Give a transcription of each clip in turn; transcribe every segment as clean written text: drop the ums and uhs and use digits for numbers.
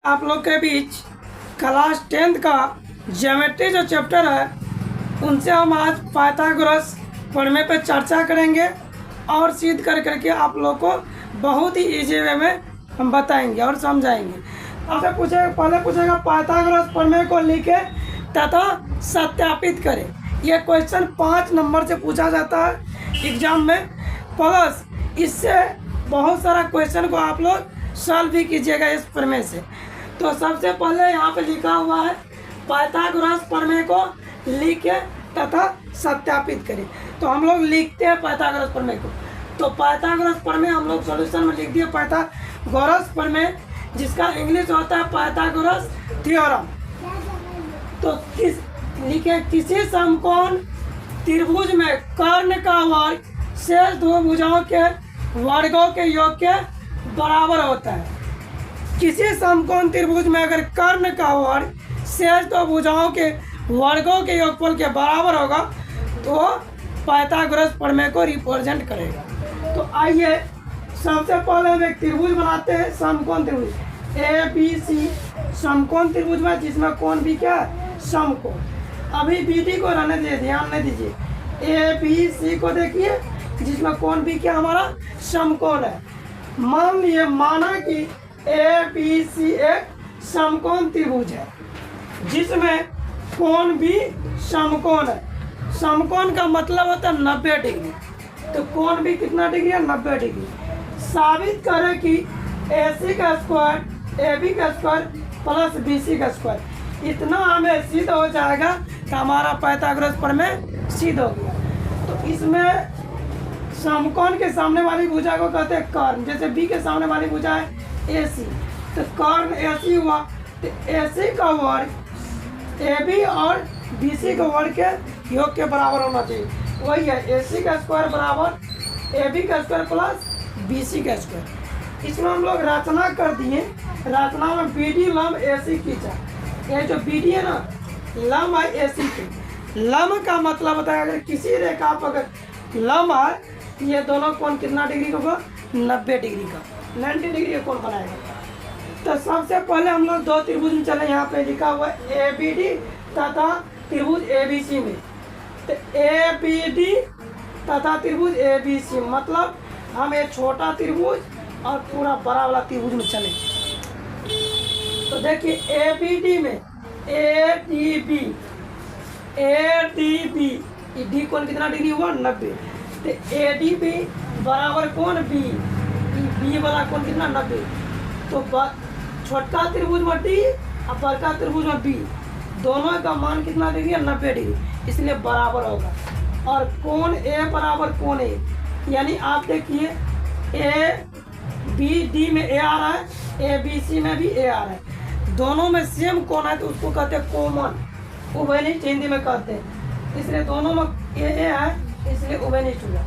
आप लोग के बीच क्लास 10th का ज्योमेट्री जो चैप्टर है उनसे हम आज पाइथागोरस प्रमेय पे चर्चा करेंगे और सिद्ध करके आप लोग को बहुत ही इजी वे में हम बताएंगे और समझाएंगे। आपसे पहले पूछेगा पाइथागोरस प्रमेय को लिखे तथा सत्यापित करें। ये क्वेश्चन 5 नंबर से पूछा जाता है एग्जाम में, प्लस इससे बहुत सारा क्वेश्चन को आप लोग सॉल्व भी कीजिएगा इस प्रमेय से। तो सबसे पहले यहाँ पे लिखा हुआ है पाइथागोरस प्रमेय को लिखे तथा सत्यापित करें। तो हम लोग लिखते हैं पाइथागोरस प्रमेय को। तो पाइथागोरस प्रमेय हम लोग सॉल्यूशन में लिख दिए पाइथागोरस प्रमेय, जिसका इंग्लिश होता है पाइथागोरस थ्योरम। तो किसी समकोण त्रिभुज में कर्ण का वर्ग शेष दो भुजाओं के वर्गों के योग के बराबर होता है। किसी समकोण त्रिभुज में अगर कर्ण का वर्ग शेष दो भुजाओं के वर्गों के योगफल के बराबर होगा तो पाइथागोरस प्रमेय को रिप्रेजेंट करेगा। तो आइए सबसे पहले हम एक त्रिभुज बनाते हैं, समकोण त्रिभुज ए बी सी समकोण त्रिभुज में, जिसमें कोण भी क्या है, समकोण। अभी बी डी को रहने दीजिए, ध्यान नहीं दीजिए। ए बी सी को देखिए, जिसमें कोण भी क्या हमारा समकोण है। मान लिए माना कि ए बी सी एक समकोण त्रिभुज है जिसमें कोण भी समकोण है। समकोण का मतलब होता है 90 डिग्री। तो कोण भी कितना डिग्री है, 90 डिग्री। साबित करें कि ए सी का स्क्वायर ए बी का स्क्वायर प्लस बी सी का स्क्वायर, इतना हमें सिद्ध हो जाएगा तो हमारा पाइथागोरस प्रमेय सिद्ध हो गया। तो इसमें समकोण के सामने वाली भुजा को कहते हैं कर्ण। जैसे बी के सामने वाली भुजा है ए सी, तो कर्ण ए सी हुआ। तो ए सी का वर्ग ए बी और बी सी के वर्ग के योग के बराबर होना चाहिए। वही है ए सी का स्क्वायर बराबर ए बी का स्क्वायर प्लस बी सी का स्क्वायर। इसमें हम लोग रचना कर दिए। रचना में बी डी लंब ए सी खींचा। ये जो बी डी है ना, लंब है ए सी की। लंब का मतलब होता है अगर किसी रेखा पर अगर लंब है, ये दोनों कोण कितना डिग्री का होगा, 90 डिग्री का, 90 डिग्री का कोण बनाएगा। तो सबसे पहले हम लोग दो त्रिभुज में चले। यहाँ पे लिखा हुआ है ए बी डी तथा त्रिभुज ए बी सी में। तो ए बी डी तथा त्रिभुज ए बी सी मतलब हम एक छोटा त्रिभुज और पूरा बड़ा वाला त्रिभुज में चले। तो देखिए ए बी डी में ए डी बी, डी कोण कितना डिग्री हुआ, 90। तो ए डी बी बराबर कोण बी वाला कोण कितना, 90। तो छोटा त्रिभुज में डी और बड़का त्रिभुज में बी, दोनों का मान कितना डिग्री है, 90 डिग्री, इसलिए बराबर होगा। और कोण ए बराबर कोण ए, यानी आप देखिए ए बी डी में ए आ रहा है, ए बी सी में भी ए आ रहा है, दोनों में सेम कोण है तो उसको कहते हैं कॉमन, उभयनिष्ठ हिंदी में कहते हैं। इसलिए दोनों में ए है, इसलिए उभयनिष्ठ हुआ।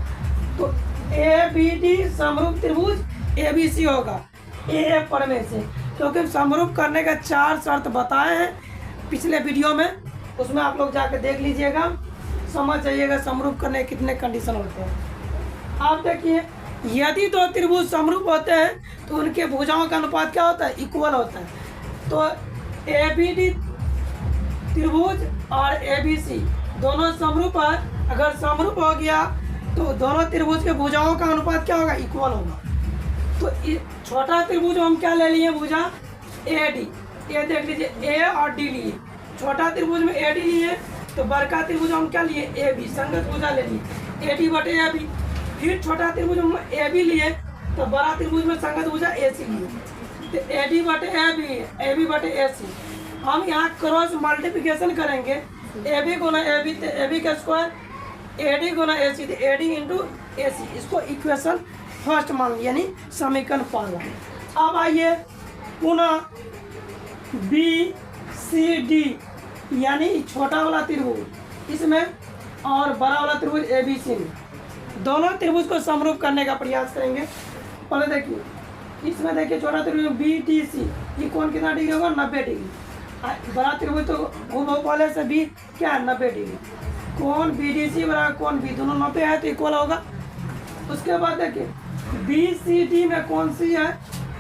तो ए बी डी समरूप त्रिभुज ए बी सी होगा ए प्रमेय से, क्योंकि समरूप करने का 4 शर्त बताए हैं पिछले वीडियो में, उसमें आप लोग जाकर देख लीजिएगा, समझ जाइएगा समरूप करने के कितने कंडीशन होते हैं। आप देखिए यदि दो त्रिभुज समरूप होते हैं तो उनके भुजाओं का अनुपात क्या होता है, इक्वल होता है। तो ए बी डी त्रिभुज और ए बी सी दोनों समरूप है। अगर समरूप हो गया तो दोनों त्रिभुज के भुजाओं का अनुपात क्या होगा, इक्वल होगा। तो छोटा त्रिभुज हम क्या ले लिए, भुजा ए डी, ये देख लीजिए ए और डी लिए। छोटा त्रिभुज में ए डी लिए, तो बड़का त्रिभुज हम क्या लिए, ए बी, संगत भुजा ले लिए, ए डी बटे ए बी। फिर छोटा त्रिभुज हम ए बी लिए, तो बड़ा त्रिभुज में संगत भुजा ए सी लिए, तो ए डी बटे ए बी बटे ए सी। हम यहाँ क्रॉस मल्टीप्लिकेशन करेंगे, A B Guna A B तो ए बी का स्क्वायर, ए डी गुना ए सी तो ए डी इंटू ए सी। इसको इक्वेशन फर्स्ट मान लिया, यानी समीकरण पहला। अब आइए पुनः बी सी डी यानी छोटा वाला त्रिभुज इसमें और बड़ा वाला त्रिभुज ए बी सी में, दोनों त्रिभुज को समरूप करने का प्रयास करेंगे। पहले देखिए इसमें देखिए छोटा त्रिभुज बी डी सी, ये कोण कितना डिग्री होगा, 90 डिग्री। बड़ा त्रिभुज तो पहले से भी क्या है, 90 डिग्री। कोण बी डी सी बराबर कोण बी, दोनों 90 है तो इक्वल होगा। उसके बाद देखिए बी सी डी में कौन सी है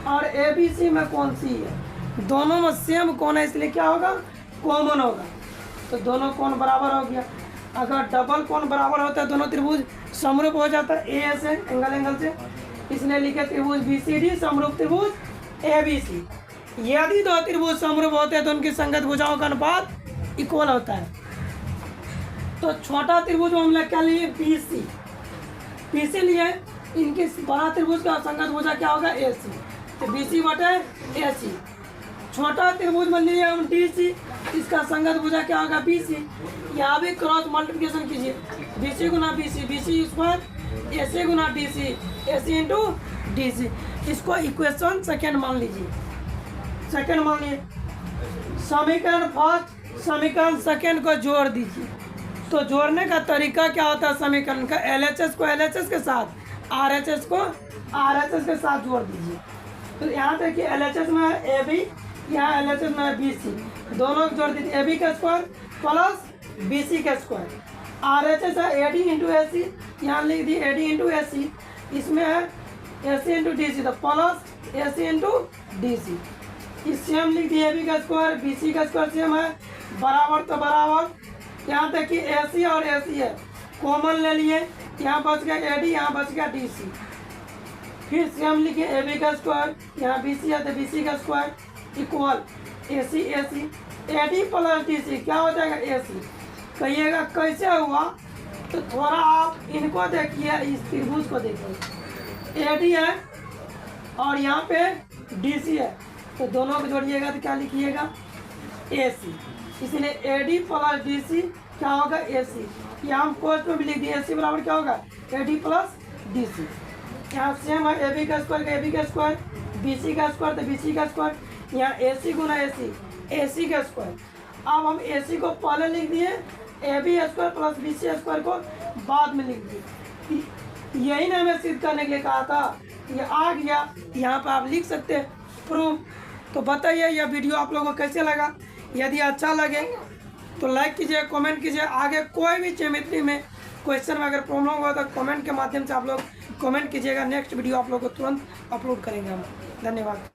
और ए बी सी में कौन सी है, दोनों में सेम कोण है, इसलिए क्या होगा, कॉमन होगा। तो दोनों कोण बराबर हो गया। अगर डबल कोण बराबर होता है दोनों त्रिभुज समरूप हो जाता है ए से, एंगल से, इसलिए लिखे त्रिभुज BCD समरूप त्रिभुज ABC। यदि दो त्रिभुज समरूप होते हैं तो उनकी संगत भुजाओं का अनुपात इक्वल होता है। तो छोटा त्रिभुज में हम लोग क्या लिए, BC लिए, इनके बड़ा त्रिभुज का संगत भुजा क्या होगा, AC। तो BC बटे AC। छोटा त्रिभुज में लिए हम DC, इसका संगत भुजा क्या होगा, BC। यहाँ भी क्रॉस मल्टीप्लिकेशन कीजिए, BC गुना BC स्क्वायर, AC गुना DC, AC इंटू DC। इसको इक्वेशन सेकेंड मान लीजिए, सेकेंड मान लिए। समीकरण फर्स्ट समीकरण सेकेंड को जोड़ दीजिए। तो जोड़ने का तरीका क्या होता है, समीकरण का LHS को LHS के साथ, RHS को RHS के साथ जोड़ दीजिए। तो यहाँ देखिए LHS में है AB, यहाँ LHS में है BC, दोनों को जोड़ दीजिए। AB का स्क्वायर प्लस BC का स्क्वायर, RHS है AD इंटू AC, यहाँ लिख दी AD इंटू AC, इसमें है AC इंटू DC, तो प्लस AC इंटू DC। इस सेम लिख दी AB का स्क्वायर BC का स्क्वायर सेम है, बराबर तो बराबर। यहाँ तक कि AC और AC है, कॉमन ले लिए, यहाँ बच गया AD, यहाँ बच गया DC। फिर सेम लिखिए AB का स्क्वायर, यहाँ BC है तो BC का square equal AC AD plus DC क्या हो जाएगा, AC। कहिएगा कैसे हुआ, तो थोड़ा आप इनको देखिए, इस त्रिभुज को देखिए, AD है और यहाँ पे DC है, तो दोनों को जोड़िएगा तो क्या लिखिएगा, AC। इसलिए AD प्लस DC क्या होगा, AC। यहाँ हम कोष्ठ में भी लिख दिए, AC बराबर क्या होगा, AD प्लस DC। यहाँ सेम है AB का स्क्वायर BC का स्क्वायर तो BC का स्क्वायर, यहाँ AC गुना AC का स्क्वायर। अब हम AC को पहले लिख दिए, AB square plus BC square को बाद में लिख दिए। यही ना हमें सिद्ध करने के लिए कहा था, ये आ गया, यहाँ पर आप लिख सकते हैं प्रूफ। तो बताइए यह वीडियो आप लोगों को कैसे लगा। यदि अच्छा लगे तो लाइक कीजिए, कमेंट कीजिए। आगे कोई भी ज्योमेट्री में क्वेश्चन में अगर प्रॉब्लम हुआ तो कमेंट के माध्यम से आप लोग कमेंट कीजिएगा। नेक्स्ट वीडियो आप लोग को तुरंत अपलोड करेंगे हम। धन्यवाद।